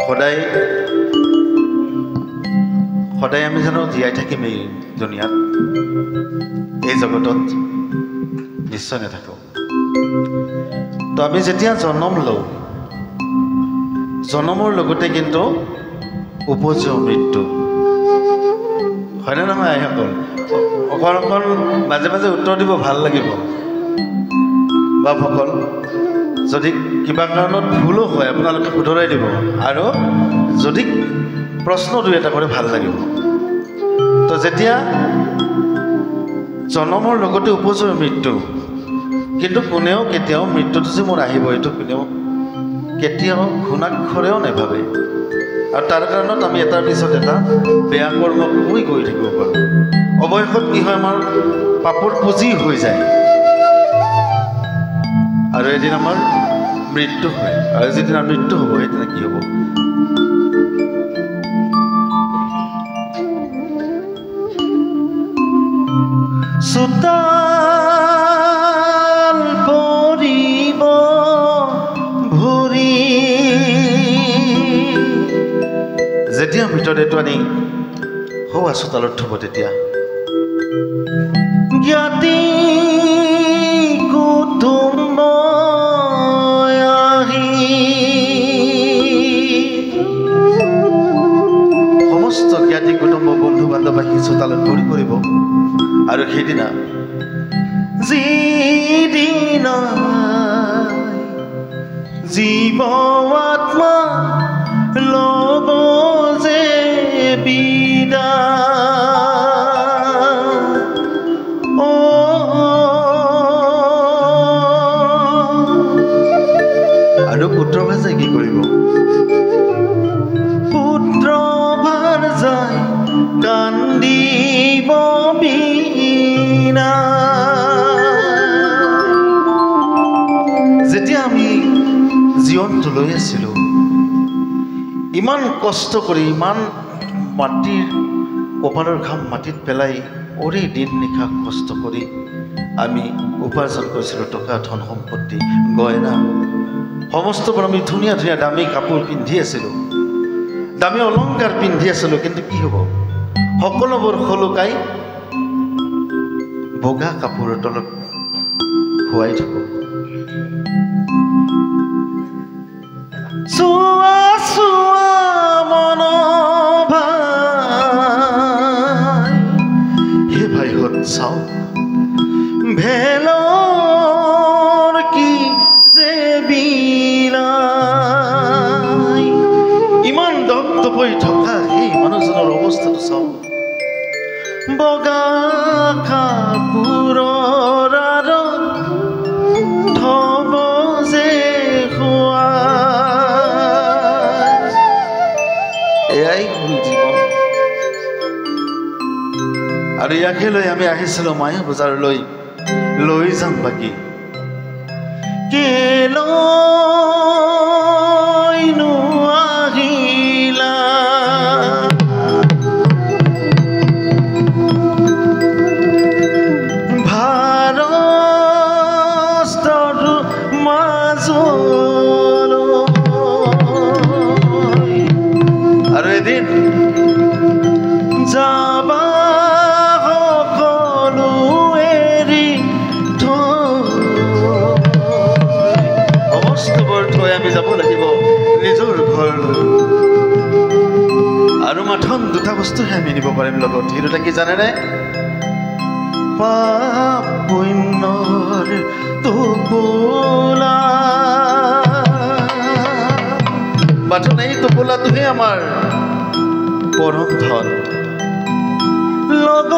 সদায় সদায় আমি জানো জীয়াই থাকিম এই দুনিয়াত, এই জগতত নিশ্চয় নাথাকোঁ। তো আমি যেতিয়া জন্ম লওঁ, জন্মৰ লগতে কিন্তু উপজীয় মৃত্যু, হয়নে নহয় আইসকল? অকণ অকণ মাজে মাজে উত্তৰ দিব, ভাল লাগিব। বাপসকল, যদি কিবা কাৰণত ভুলো হয় আপোনালোকে শুধৰাই দিব, আৰু যদি প্ৰশ্ন দুই এটা কৰি ভাল লাগিব। তো যেতিয়া জন্মৰ লগতে উপজীয় মৃত্যু, কিন্তু কোনেও কেতিয়াও মৃত্যুটো যে মোৰ আহিব এইটো কোনেও কেতিয়াও ঘুণাক্ষৰেও নাভাবে। আৰু তাৰ কাৰণত আমি এটাৰ পিছত এটা বেয়া কৰ্ম কৰি গৈ থাকিব পাৰোঁ। অৱশেষত কি হয়, আমাৰ পাপৰ পুঁজি হৈ যায়, আৰু এদিন আমাৰ মৃত্যু হয়। আৰু যিদিনা মৃত্যু হ'ব সেইদিনা কি হ'ব? চোতাল পৰিব ভৰি, যেতিয়া ভিতৰত এইটো আনি হোৱা চোতালত থ'ব, তেতিয়া জ্ঞাতি কুটুম্ব আহি সমস্ত জ্ঞাতি কুটুম্ব বন্ধু বান্ধৱ আহি চোতালত ভৰি পৰিব। আৰু সেইদিনা যিদিনা জীৱ আত্মা ল'ব যে বিদায়, আৰু পুত্ৰ ভাজাই কি কৰিব? পুত্ৰ ভাজাই কান্দিব বিনা। যেতিয়া আমি জীৱনটো লৈ আছিলোঁ, ইমান কষ্ট কৰি, ইমান মাটিৰ কপালৰ ঘাম মাটিত পেলাই অৰি দিন নিশা কষ্ট কৰি আমি উপাৰ্জন কৰিছিলোঁ টকা, ধন সম্পত্তি, গয়না সমস্তবোৰ। আমি ধুনীয়া ধুনীয়া দামী কাপোৰ পিন্ধি আছিলোঁ, দামী অলংকাৰ পিন্ধি আছিলোঁ, কিন্তু কি হ'ব? সকলোবোৰ সলুকাই বগা কাপোৰৰ তলত শুৱাই থ'ব। চোৱা চোৱা মন ভাই, হে ভাইহঁত চাওক ভেলৰ কি যে বিলাই। ইমান দপদপৈ থকা সেই মানুহজনৰ অৱস্থাটো চাওক, বগা কাপোৰৰ থব যে খোৱা, এয়াই হ'ল জীৱন। আৰু ইয়াকে লৈ আমি আহিছিলোঁ মায়া বজাৰলৈ, লৈ যাম বাকী কেলৈনো আহিলা। ভাৰতৰ মাজলৈ, আৰু এদিন যাবা সকলো এৰি সমস্তবোৰ থৈ আমি যাব লাগিব নিজৰ ঘৰলৈ। আৰু মাথন দুটা বস্তুহে আমি নিব পাৰিম লগত, সেই দুটা কি জানেনে? পাপ পুণ্যৰ টোপোলা। মাথন এই টোপোলাটোহে আমাৰ পৰম ধন, লগত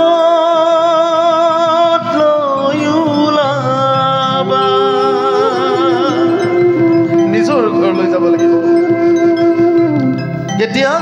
লৈ ওলাবা। নিজৰ ঘৰলৈ যাব লাগিব। কেতিয়া?